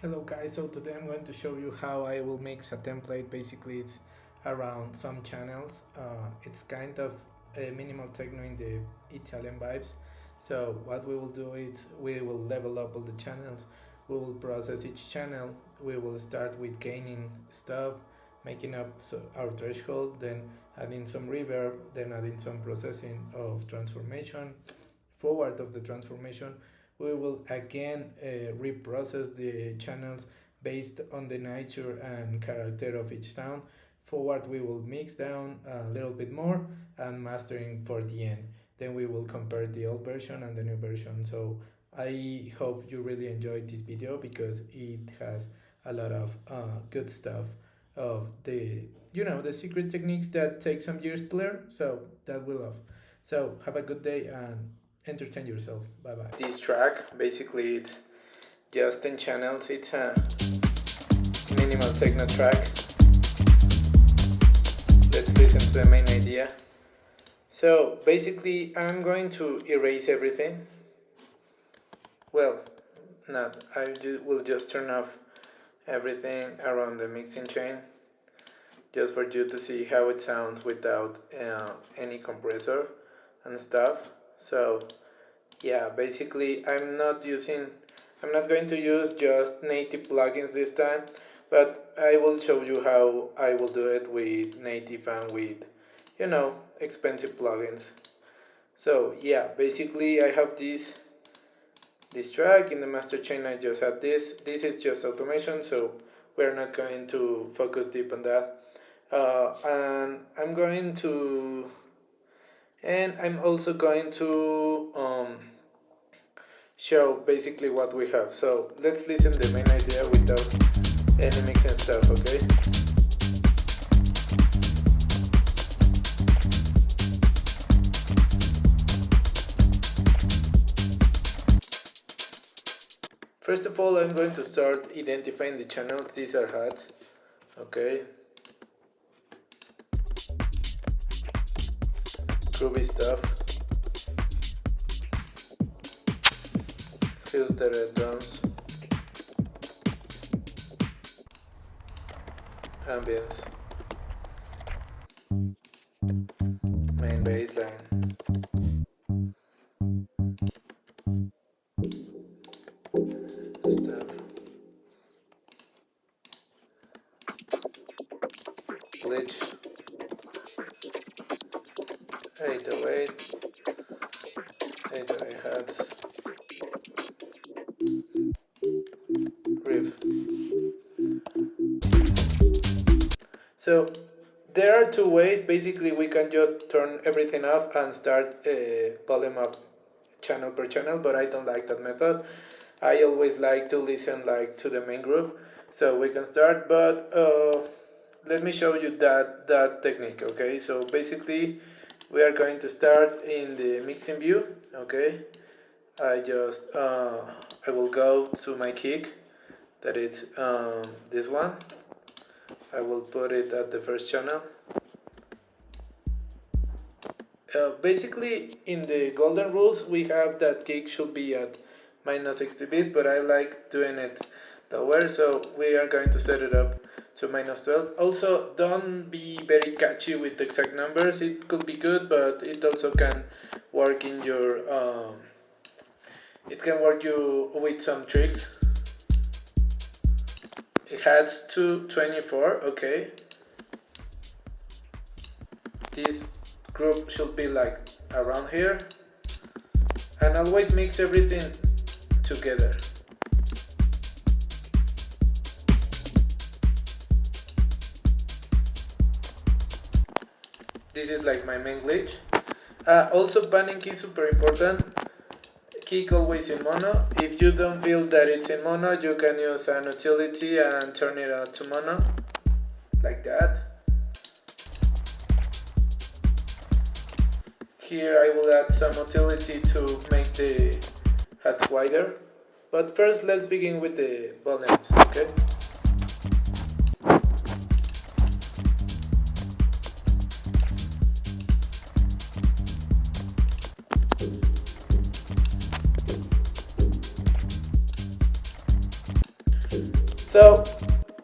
Hello guys, so today I'm going to show you how I will mix a template. Basically it's around some channels. It's kind of a minimal techno in the Italian vibes. So what we will do is we will level up all the channels. We will process each channel. We will start with gaining stuff, making up our threshold, then adding some reverb, then adding some processing of transformation, forward of the transformation. We will again reprocess the channels based on the nature and character of each sound. Forward we will mix down a little bit more and mastering for the end. Then we will compare the old version and the new version. So I hope you really enjoyed this video because it has a lot of good stuff of the secret techniques that take some years to learn. So that we love. So have a good day and entertain yourself. Bye bye. This track, basically, it's just 10 channels. It's a minimal techno track. Let's listen to the main idea. So basically, I'm going to erase everything. Well, not. Will just turn off everything around the mixing chain, just for you to see how it sounds without any compressor and stuff. So yeah, basically I'm not going to use just native plugins this time, but I will show you how I will do it with native and with expensive plugins. So yeah, basically I have this track in the master chain. I just had this is just automation, so we're not going to focus deep on that. And I'm also going to show basically what we have. So let's listen to the main idea without any mixing stuff, okay? First of all, I'm going to start identifying the channels. These are hats, okay? Groovy stuff. Filtered drums. Ambience. Main bassline. Stuff. Glitch. 808. 808 hats. Riff. So there are two ways. Basically we can just turn everything off and start volume up channel per channel, but I don't like that method. I always like to listen to the main group. So we can start, but let me show you that technique, okay? So basically we are going to start in the mixing view, okay? I will go to my kick, that is this one. I will put it at the first channel. Basically in the golden rules we have that kick should be at minus 60 bits, but I like doing it lower, so we are going to set it up to minus 12. Also, don't be very catchy with exact numbers. It could be good, but it also can work in your it can work you with some tricks. It has 224, okay. This group should be around here, and always mix everything together. This is my main glitch. Also, panning is super important. Kick always in mono. If you don't feel that it's in mono, you can use an utility and turn it out to mono, like that. Here I will add some utility to make the hats wider. But first let's begin with the volumes, okay? So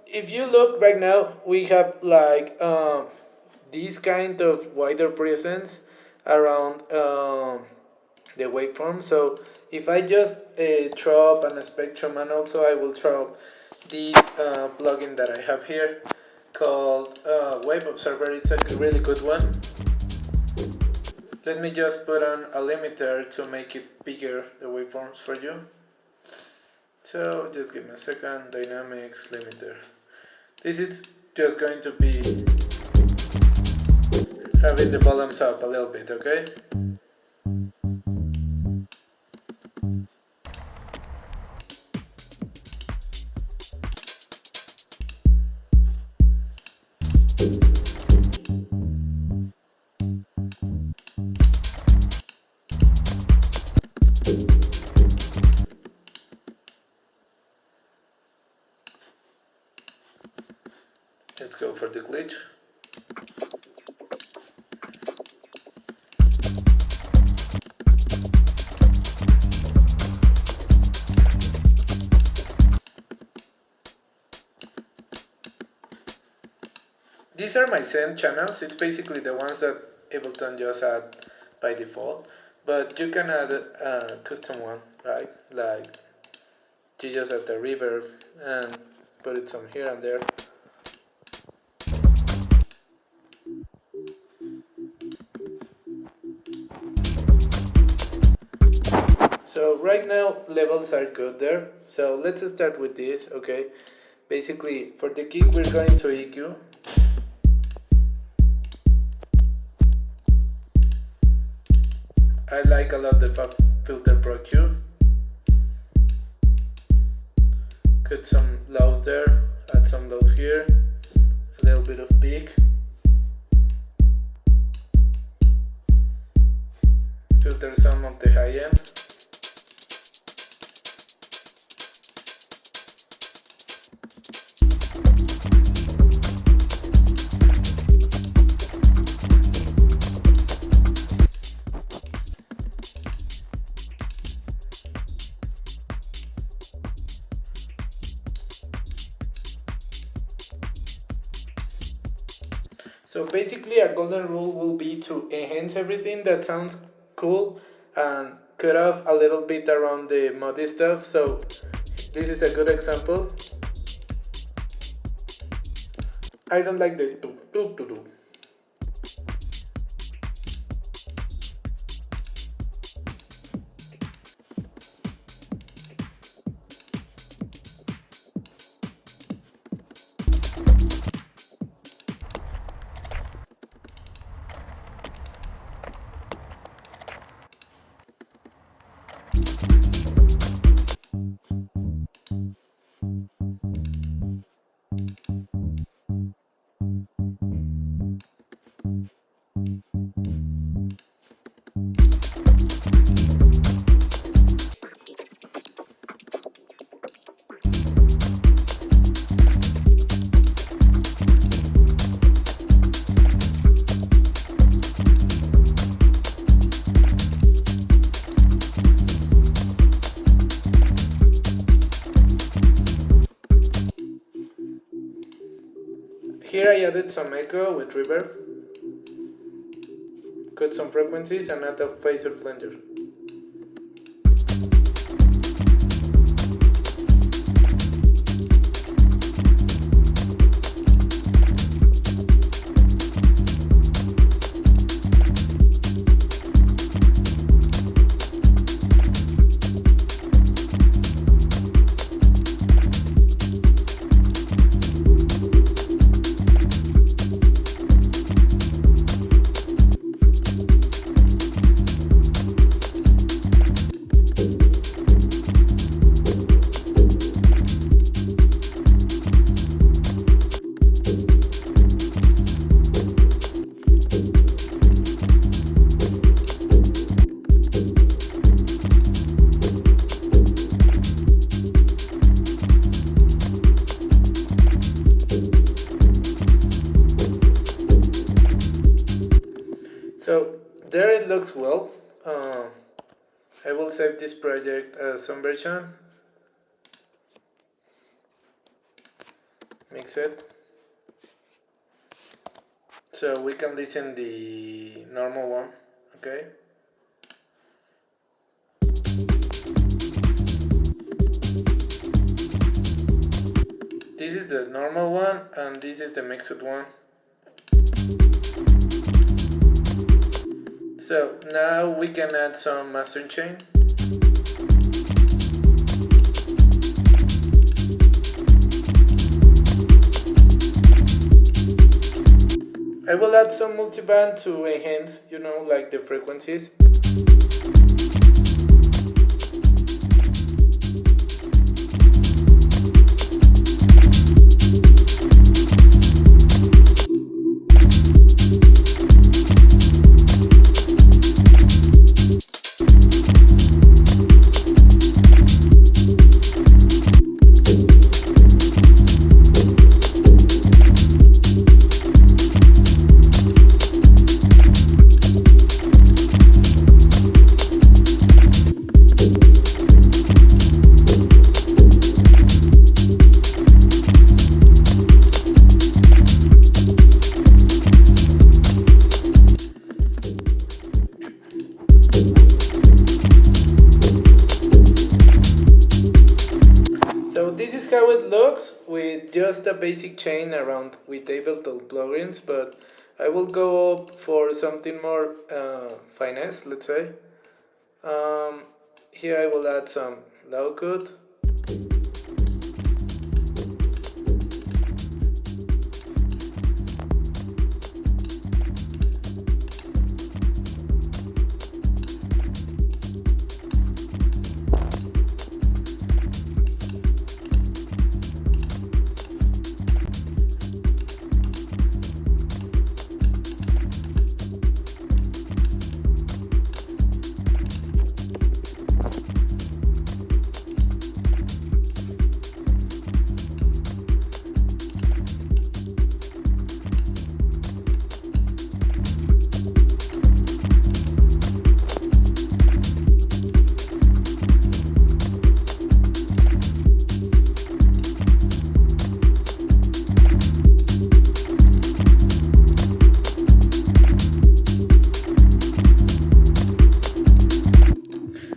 if you look right now, we have like this kind of wider presence around the waveform. So if I just throw up a spectrum, and also I will throw up this plugin that I have here called Wave Observer. It's a really good one. Let me just put on a limiter to make it bigger, the waveforms for you. So just give me a second. Dynamics limiter. This is just going to be having the volumes up a little bit, okay? Let's go for the glitch. These are my send channels. It's basically the ones that Ableton just add by default, but you can add a custom one, right? Like you just add the reverb and put it some here and there. So right now levels are good there. So let's start with this, okay? Basically for the kick we're going to EQ. I like a lot the Fab Filter Pro Q. Cut some lows there, add some lows here, a little bit of peak. Filter some of the high end. So basically a golden rule will be to enhance everything that sounds cool and cut off a little bit around the muddy stuff. So this is a good example. I don't like the do. Here I added some echo with reverb, cut some frequencies and add a phaser flanger. So there it looks well. I will save this project as some version. mix it. So we can listen the normal one, okay? This is the normal one and this is the mixed one. So now we can add some mastering chain. I will add some multiband to enhance, like the frequencies. So this is how it looks with just a basic chain around with Ableton plugins, but I will go for something more finesse, let's say. Here I will add some low cut.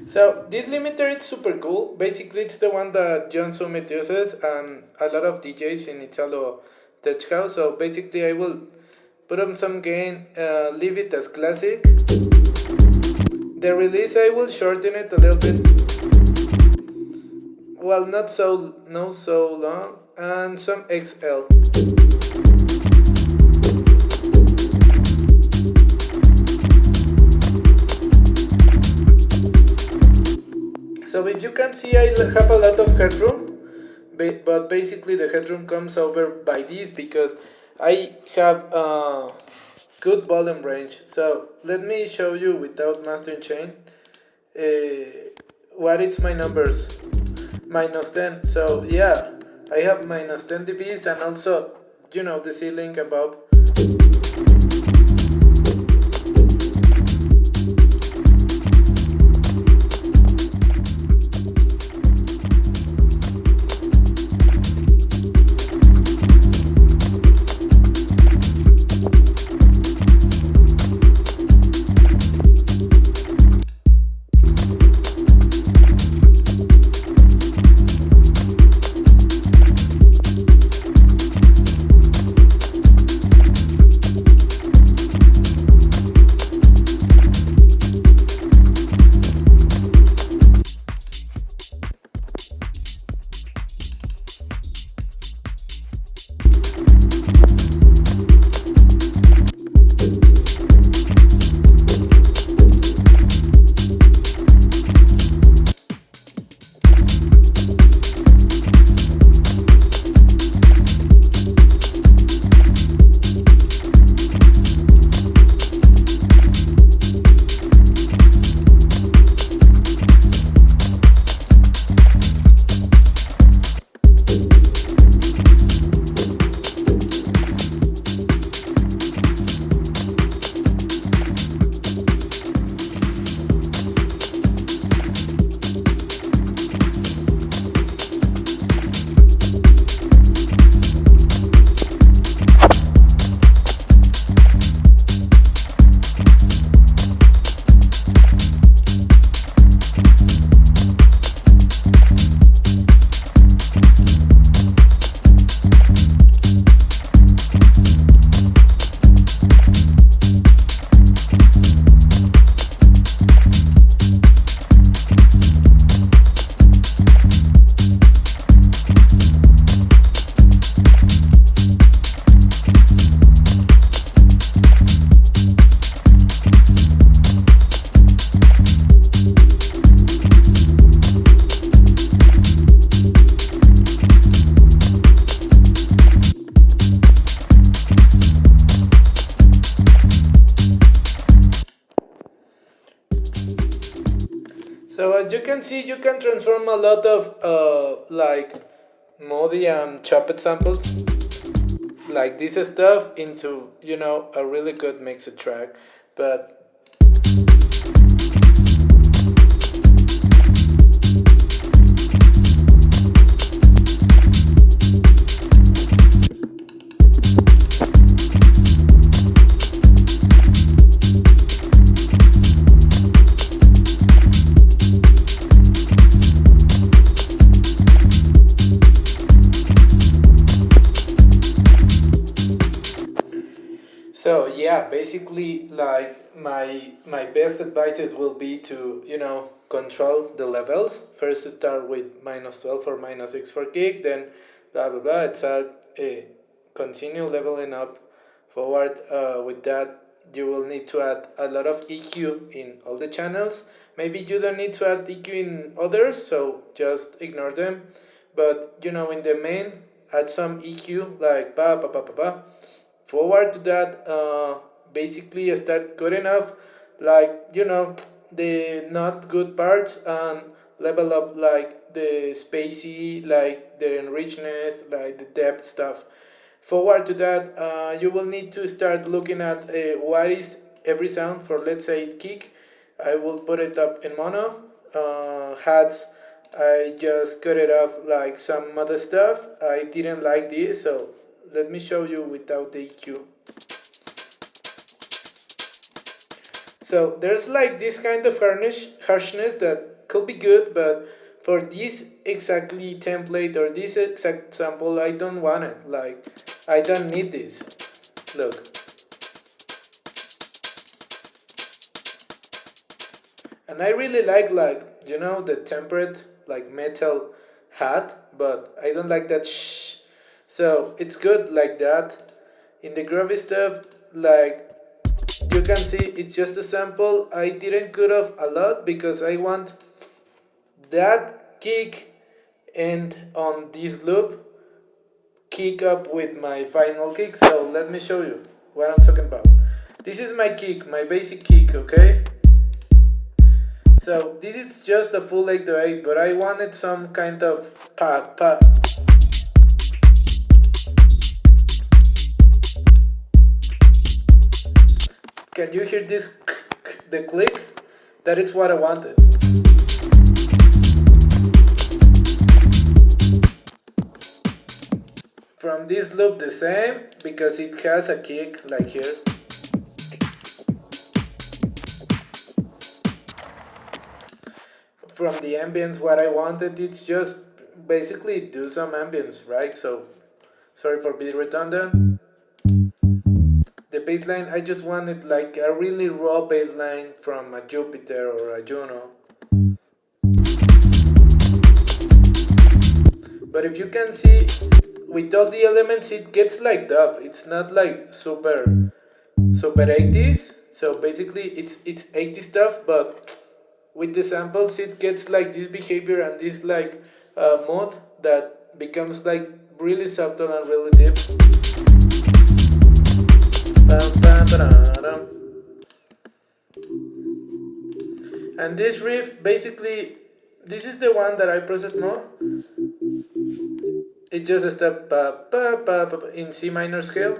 So this limiter is super cool. Basically, it's the one that John Summit uses and a lot of DJs in Italo Tech House. So basically, I will put on some gain, leave it as classic. The release, I will shorten it a little bit. Well, not so long, and some XL. So if you can see, I have a lot of headroom, but basically the headroom comes over by this because I have good volume range. So let me show you without mastering chain what is my numbers. -10. So yeah, I have -10 dBs and also, the ceiling above. you can see, you can transform a lot of like MODI and chopped samples like this stuff into, you know, a really good mixed track. But so yeah, basically, like my best advices will be to, you know, control the levels. First, start with -12 or -6 for kick, then blah blah blah. It's a continue leveling up forward. With that, you will need to add a lot of EQ in all the channels. Maybe you don't need to add EQ in others, so just ignore them. But you know, in the main, add some EQ like pa pa pa pa pa. Forward to that, basically start good enough, like, you know, the not good parts, and level up like the spacey, like the enrichedness, like the depth stuff. Forward to that, you will need to start looking at what is every sound. For, let's say, kick, I will put it up in mono. Hats, I just cut it off like some other stuff. I didn't like this, so let me show you without the EQ. So there's like this kind of harshness that could be good, but for this exactly template or this exact sample, I don't want it. Like, I don't need this. Look. And I really like, you know, the tempered, like, metal hat, but I don't like that shh. So it's good like that. In the groovy stuff, like, you can see it's just a sample. I didn't cut off a lot because I want that kick and on this loop kick up with my final kick. So let me show you what I'm talking about. This is my kick, my basic kick, okay? So this is just a full 808, but I wanted some kind of pa pa. Can you hear this, the click? That is what I wanted. From this loop the same, because it has a kick like here. From the ambience, what I wanted, it's just basically do some ambience, right? So, sorry for being redundant. The bass line, I just wanted like a really raw bass line from a Jupiter or a Juno. But if you can see, with all the elements, it gets like dub. It's not like super 80s. So basically, it's 80s stuff, but with the samples, it gets like this behavior and this like mood that becomes like really subtle and really deep. And this riff, basically, this is the one that I process more. It's just a step in C minor scale.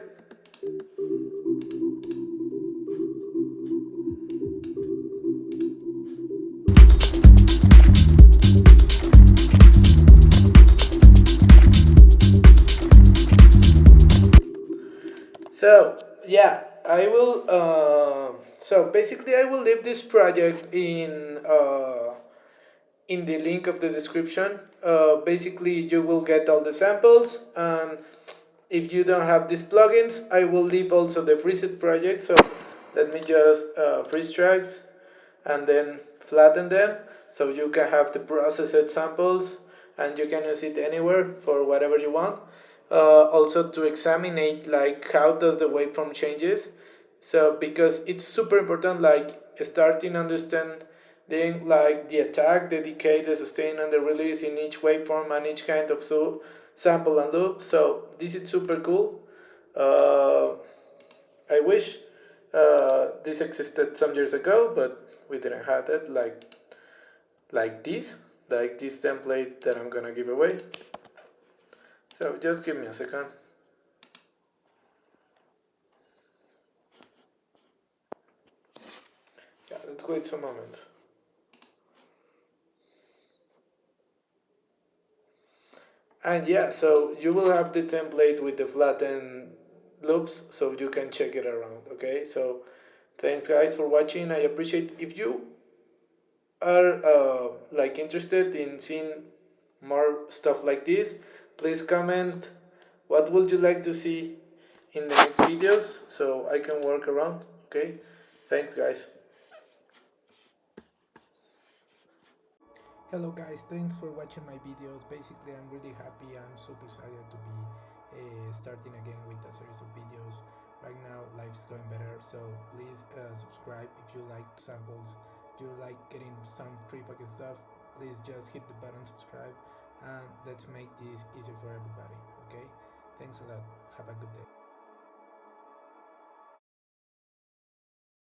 So yeah, I will. So basically, I will leave this project in the link of the description. Basically, you will get all the samples, and if you don't have these plugins, I will leave also the preset project. So let me just freeze tracks and then flatten them, so you can have the processed samples and you can use it anywhere for whatever you want. Also to examine like how does the waveform changes. So because it's super important, like starting understand then like the attack, the decay, the sustain, and the release in each waveform and each kind of sample and loop. So this is super cool. I wish this existed some years ago, but we didn't have it. Like like this template that I'm gonna give away. So just give me a second. Yeah, let's wait some moments. And yeah, so you will have the template with the flattened loops, so you can check it around. Okay, so thanks guys for watching. I appreciate if you are like interested in seeing more stuff like this, please comment what would you like to see in the next videos so I can work around. Okay, thanks guys. Hello guys, thanks for watching my videos. Basically I'm really happy, I'm super excited to be starting again with a series of videos. Right now life's going better, so please subscribe if you like samples, if you like getting some free fucking stuff. Please just hit the button subscribe and let's make this easier for everybody. Okay, thanks a lot, have a good day.